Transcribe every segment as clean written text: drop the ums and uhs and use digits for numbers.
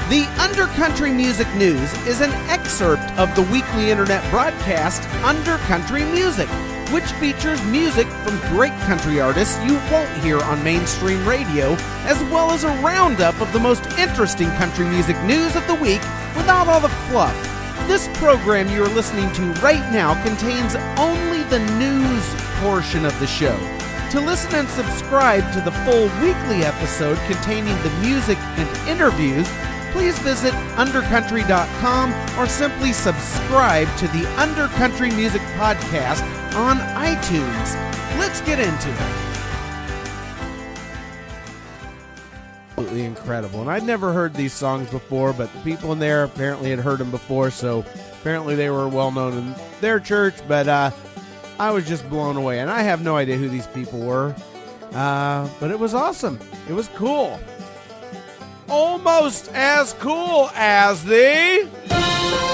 The Undercountry Music News is an excerpt of the weekly internet broadcast Undercountry Music, which features music from great country artists you won't hear on mainstream radio, as well as a roundup of the most interesting country music news of the week without all the fluff. This program you're listening to right now contains only the news portion of the show. To listen and subscribe to the full weekly episode containing the music and interviews, please visit undercountry.com or simply subscribe to the Undercountry Music Podcast on iTunes. Let's get into it. Absolutely incredible. And I'd never heard these songs before, but the people in there apparently had heard them before, so apparently they were well known in their church, but I was just blown away. And I have no idea who these people were, but it was awesome. It was cool. Almost as cool as the Undercountry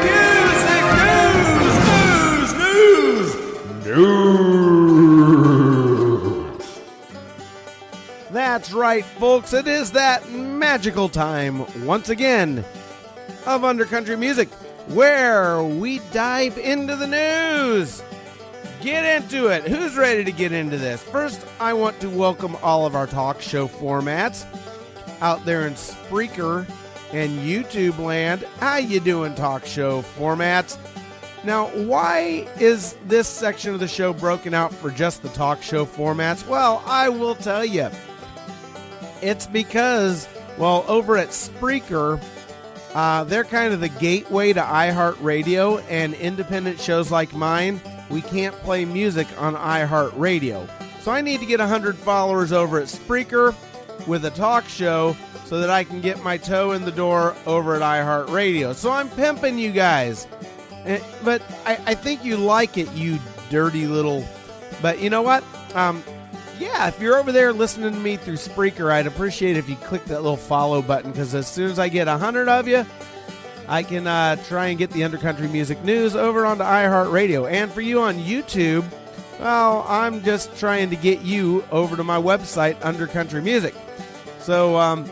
Music News. That's right, folks. It is that magical time, once again, of Undercountry Music, where we dive into the news. Get into it. Who's ready to get into this? First, I want to welcome all of our talk show formats out there in SPREAKER and YouTube land. How you doing, talk show formats? Now, why is this section of the show broken out for just the talk show formats? Well, I will tell you. It's because, well, over at SPREAKER, they're kind of the gateway to iHEART Radio, and independent shows like mine, we can't play music on iHEART Radio. So I need to get 100 followers over at SPREAKER with a talk show so that I can get my toe in the door over at iHEART Radio. So I'm pimping you guys. But I think you like it, you dirty little... But you know what? Yeah, if you're over there listening to me through SPREAKER, I'd appreciate it if you click that little follow button, because as soon as I get 100 of you, I can try and get the Undercountry Music News over onto iHEART Radio. And for you on YouTube, well, I'm just trying to get you over to my website, Undercountry Music. So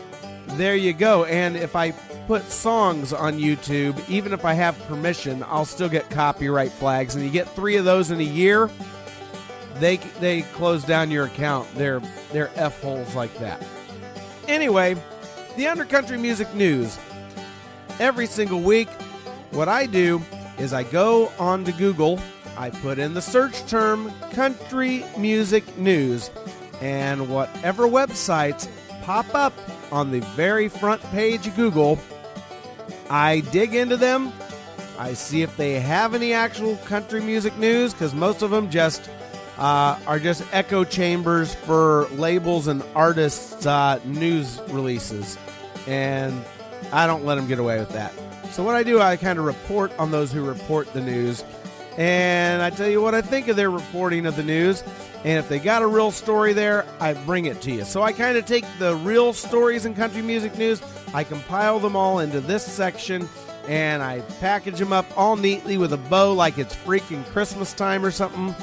there you go. And if I put songs on YouTube, even if I have permission, I'll still get copyright flags. And you get 3 of those in a year, they close down your account. They're F-holes like that. Anyway, the Undercountry Music News. Every single week, what I do is I go on to Google, I put in the search term country music news, and whatever websites pop up on the very front page of Google, I dig into them, I see if they have any actual country music news, because most of them just are just echo chambers for labels and artists' news releases, and I don't let them get away with that. So what I do, I kind of report on those who report the news, and I tell you what I think of their reporting of the news, and if they got a real story there, I bring it to you. So I kind of take the real stories in country music news, I compile them all into this section, and I package them up all neatly with a bow like it's freaking Christmas time or something,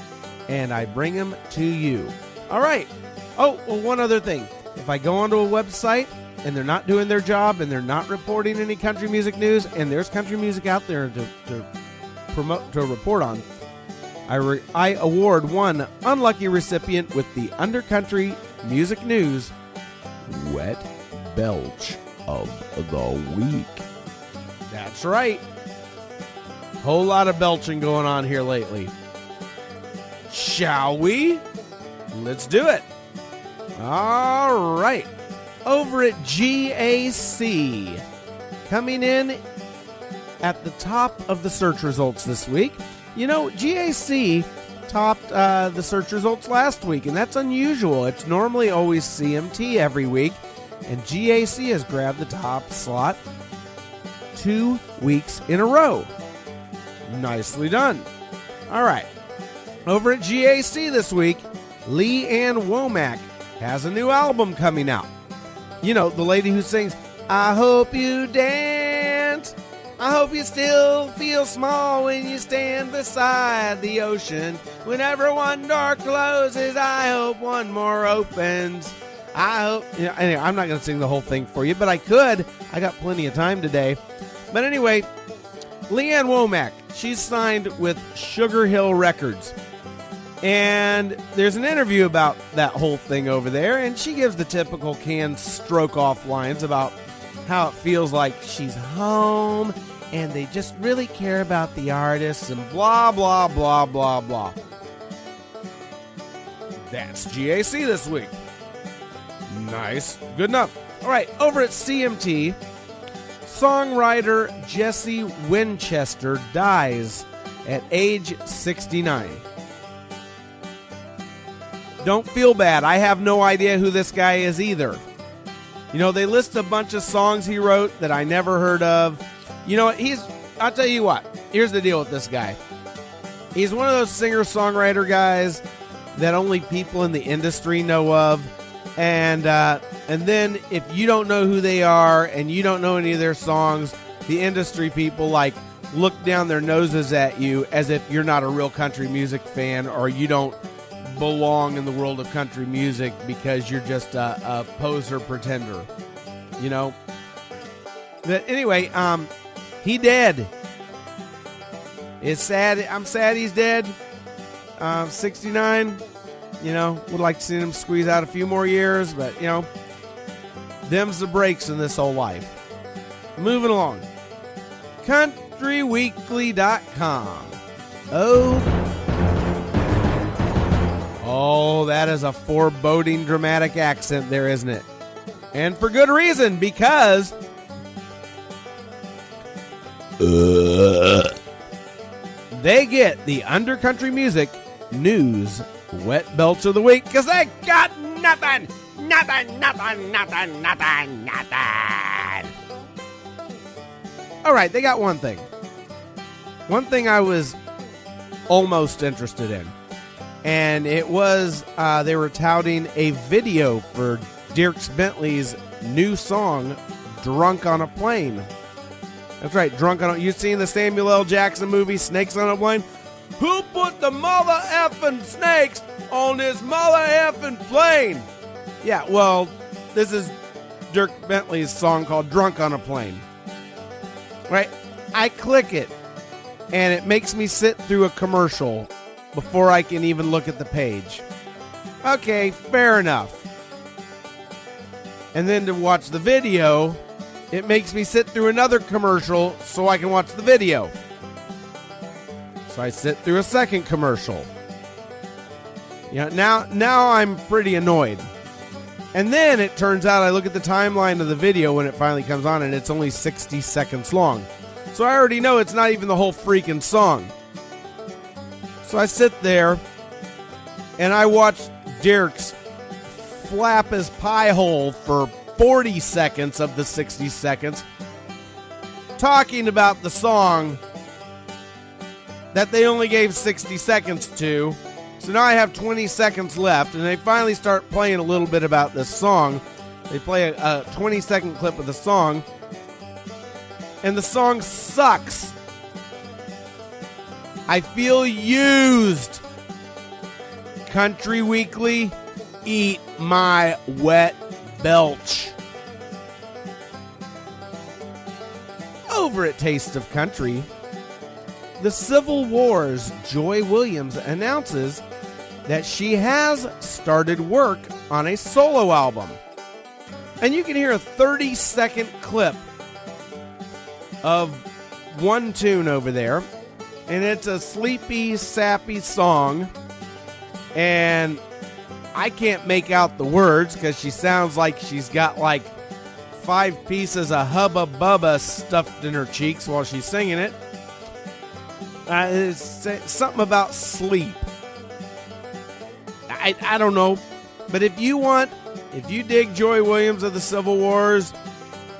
and I bring them to you. All right. Oh, well, one other thing. If I go onto a website and they're not doing their job and they're not reporting any country music news, and there's country music out there to promote, to report on, I award one unlucky recipient with the Undercountry Music News Wet Belch of the Week. That's right. Whole lot of belching going on here lately. Shall we? Let's do it. All right. Over at GAC, coming in at the top of the search results this week. You know, GAC topped the search results last week, and that's unusual. It's normally always CMT every week, and GAC has grabbed the top slot 2 weeks in a row. Nicely done. All right. Over at GAC this week, Lee Ann Womack has a new album coming out. You know, the lady who sings, I hope you dance, I hope you still feel small when you stand beside the ocean. Whenever one door closes, I hope one more opens. I hope, anyway, I'm not going to sing the whole thing for you, but I could. I got plenty of time today. But anyway, Leanne Womack, she's signed with Sugar Hill Records. And there's an interview about that whole thing over there, and she gives the typical canned stroke-off lines about how it feels like she's home, and they just really care about the artists, and blah, blah, blah, blah, blah. That's GAC this week. Nice. Good enough. All right, over at CMT, songwriter Jesse Winchester dies at age 69. Don't feel bad. I have no idea who this guy is either. They list a bunch of songs he wrote that I never heard of. I'll tell you what. Here's the deal with this guy. He's one of those singer-songwriter guys that only people in the industry know of. And then if you don't know who they are and you don't know any of their songs, the industry people look down their noses at you as if you're not a real country music fan or you don't belong in the world of country music because you're just a poser pretender, But anyway, he dead. It's sad. I'm sad he's dead. 69. Would like to see him squeeze out a few more years, but, them's the breaks in this whole life. Moving along. CountryWeekly.com. Oh, that is a foreboding dramatic accent there, isn't it? And for good reason, because they get the Undercountry Music News Wet Belch of the Week because they got nothing. All right, they got one thing. One thing I was almost interested in. And it was, they were touting a video for Dierks Bentley's new song, Drunk on a Plane. That's right, Drunk on a... You seen the Samuel L. Jackson movie, Snakes on a Plane? Who put the mother effing snakes on this mother effing plane? Yeah, well, this is Dierks Bentley's song called Drunk on a Plane. Right? I click it, and it makes me sit through a commercial before I can even look at the page. Okay, fair enough. And then to watch the video, it makes me sit through another commercial so I can watch the video. So I sit through a second commercial. Now I'm pretty annoyed. And then it turns out I look at the timeline of the video when it finally comes on and it's only 60 seconds long. So I already know it's not even the whole freaking song. So I sit there and I watch Dierks flap his pie hole for 40 seconds of the 60 seconds talking about the song that they only gave 60 seconds to. So now I have 20 seconds left, and they finally start playing a little bit about this song. They play a 20-second clip of the song, and the song sucks. I feel used. Country Weekly, eat my wet belch. Over at Taste of Country, the Civil War's Joy Williams announces that she has started work on a solo album. And you can hear a 30-second clip of one tune over there. And it's a sleepy, sappy song. And I can't make out the words because she sounds like she's got like 5 pieces of Hubba Bubba stuffed in her cheeks while she's singing it. It's something about sleep. I don't know. But if you dig Joy Williams of the Civil Wars,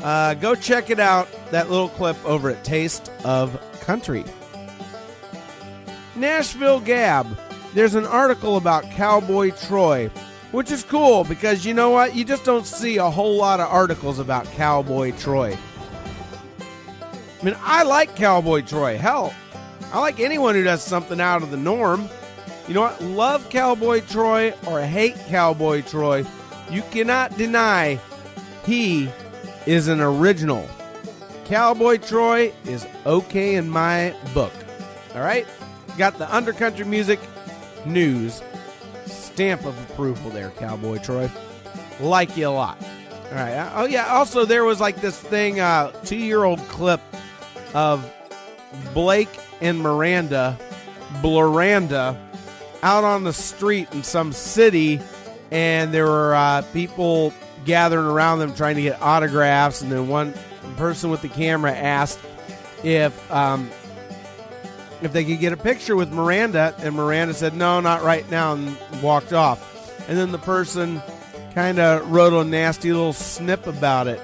go check it out, that little clip over at Taste of Country. Nashville Gab. There's an article about Cowboy Troy, which is cool because you know what? You just don't see a whole lot of articles about Cowboy Troy. I mean, I like Cowboy Troy. Hell, I like anyone who does something out of the norm. You know what? Love Cowboy Troy or hate Cowboy Troy, You cannot deny he is an original. Cowboy Troy is okay in my book. All right? Got the undercountry music news stamp of approval there, Cowboy Troy. Like you a lot. All right. Oh, yeah. Also, there was like this thing, 2-year-old clip of Blake and Bloranda, out on the street in some city, and there were people gathering around them trying to get autographs, and then one person with the camera asked if they could get a picture with Miranda, and Miranda said, no, not right now, and walked off. And then the person kind of wrote a nasty little snip about it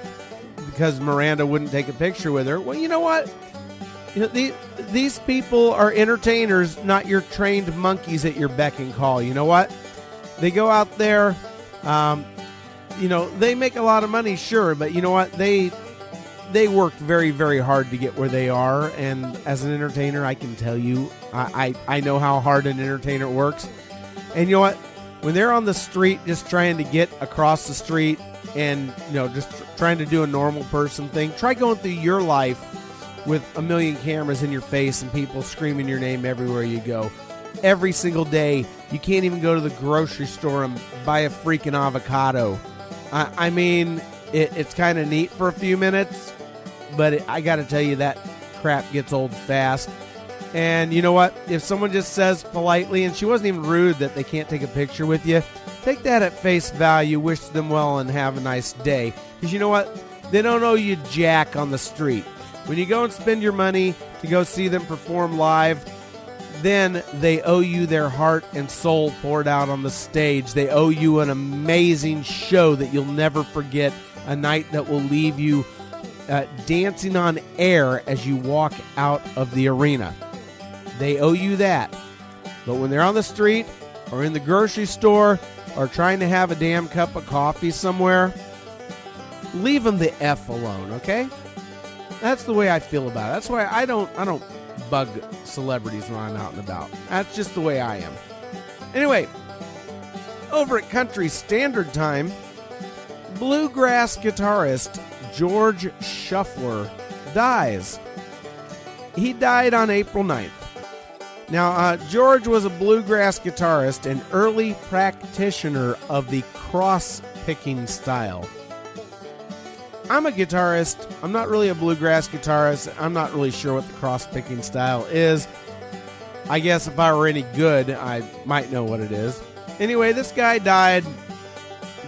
because Miranda wouldn't take a picture with her. Well, you know what? You know, these people are entertainers, not your trained monkeys at your beck and call. You know what? They go out there, they make a lot of money, sure, but you know what? They worked very, very hard to get where they are, and as an entertainer, I can tell you, I know how hard an entertainer works. And you know what? When they're on the street just trying to get across the street and, just trying to do a normal person thing, try going through your life with a million cameras in your face and people screaming your name everywhere you go. Every single day, you can't even go to the grocery store and buy a freaking avocado. I mean, it's kind of neat for a few minutes, but I got to tell you, that crap gets old fast. And you know what? If someone just says politely, and she wasn't even rude, that they can't take a picture with you, take that at face value, wish them well, and have a nice day. Because you know what? They don't owe you jack on the street. When you go and spend your money to go see them perform live, then they owe you their heart and soul poured out on the stage. They owe you an amazing show that you'll never forget, a night that will leave you dancing on air as you walk out of the arena. They owe you that. But when they're on the street or in the grocery store or trying to have a damn cup of coffee somewhere, leave them the F alone, okay? That's the way I feel about it. That's why I don't bug celebrities when I'm out and about. That's just the way I am. Anyway, over at Country Standard Time, bluegrass guitarist George Shuffler dies. He died on April 9th. Now, George was a bluegrass guitarist and early practitioner of the cross-picking style. I'm a guitarist. I'm not really a bluegrass guitarist. I'm not really sure what the cross-picking style is. I guess if I were any good, I might know what it is. Anyway, this guy died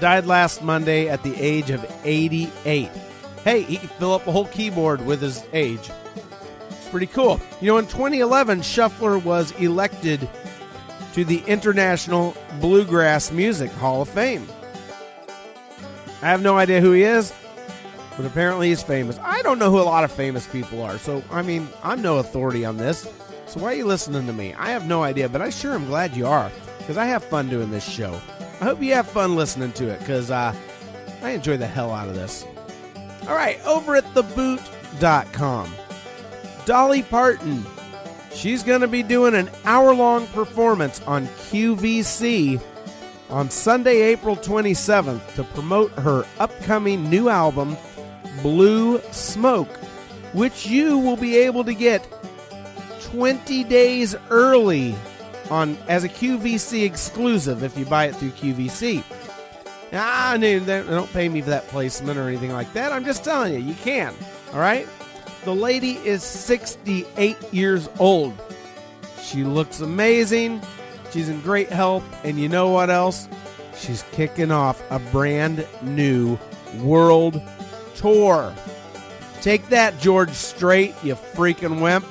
last Monday at the age of 88. Hey, he could fill up a whole keyboard with his age. It's pretty cool. You know, in 2011, Shuffler was elected to the International Bluegrass Music Hall of Fame. I have no idea who he is, but apparently he's famous. I don't know who a lot of famous people are, so, I mean, I'm no authority on this. So why are you listening to me? I have no idea, but I sure am glad you are, because I have fun doing this show. I hope you have fun listening to it, because I enjoy the hell out of this. All right, over at theboot.com, Dolly Parton. She's going to be doing an hour-long performance on QVC on Sunday, April 27th to promote her upcoming new album, Blue Smoke, which you will be able to get 20 days early as a QVC exclusive if you buy it through QVC. Now, they don't pay me for that placement or anything like that. I'm just telling you, you can. All right? The lady is 68 years old. She looks amazing. She's in great health. And you know what else? She's kicking off a brand new world tour. Take that, George Strait, you freaking wimp.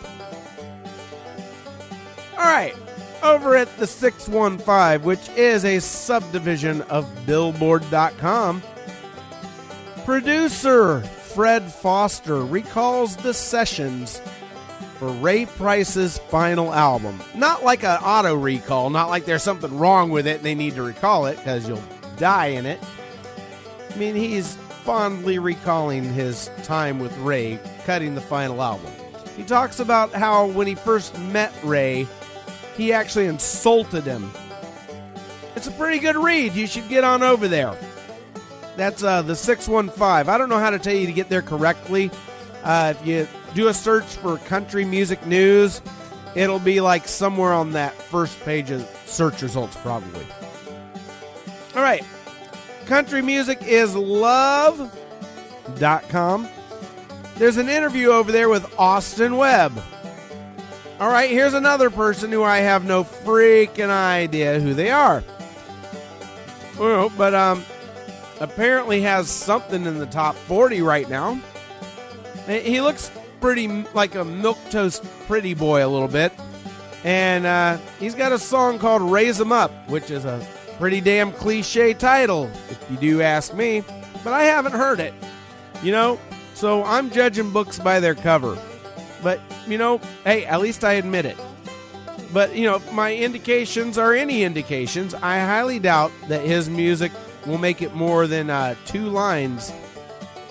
All right. Over at the 615, which is a subdivision of Billboard.com, producer Fred Foster recalls the sessions for Ray Price's final album. Not like an auto recall, not like there's something wrong with it and they need to recall it because you'll die in it. I mean, he's fondly recalling his time with Ray cutting the final album. He talks about how when he first met Ray, he actually insulted him. It's a pretty good read. You should get on over there. That's the 615. I don't know how to tell you to get there correctly. If you do a search for country music news, it'll be like somewhere on that first page of search results probably. All right. Country music is love.com. There's an interview over there with Austin Webb. All right, here's another person who I have no freaking idea who they are. Well, but apparently has something in the top 40 right now. He looks pretty like a milquetoast pretty boy a little bit. And he's got a song called Raise 'Em Up, which is a pretty damn cliche title, if you do ask me. But I haven't heard it, so I'm judging books by their cover. But, hey, at least I admit it. But, if my indications are any indications, I highly doubt that his music will make it more than 2 lines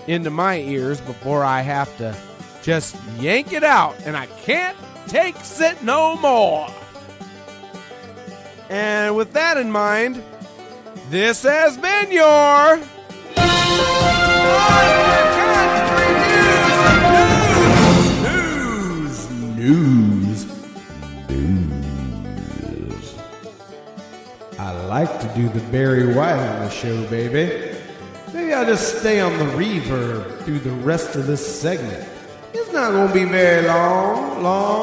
into my ears before I have to just yank it out, and I can't take it no more. And with that in mind, this has been your News. I like to do the Barry White on the show, baby. Maybe I'll just stay on the reverb through the rest of this segment. It's not going to be very long.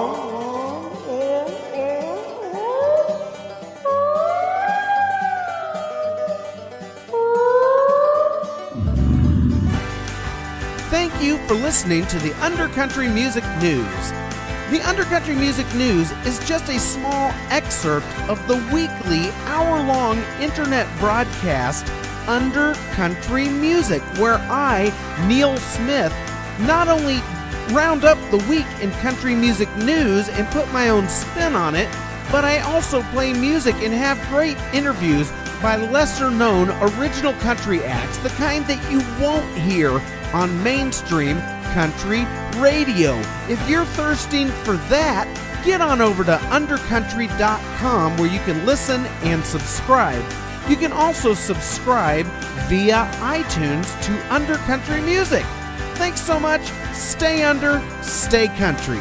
Thank you for listening to the Undercountry Music News. The Undercountry Music News is just a small excerpt of the weekly hour-long internet broadcast Undercountry Music, where I, Neil Smith, not only round up the week in country music news and put my own spin on it, but I also play music and have great interviews by lesser-known original country acts, the kind that you won't hear on mainstream country radio. If you're thirsting for that, get on over to undercountry.com where you can listen and subscribe. You can also subscribe via iTunes to Undercountry Music. Thanks so much. Stay under, stay country.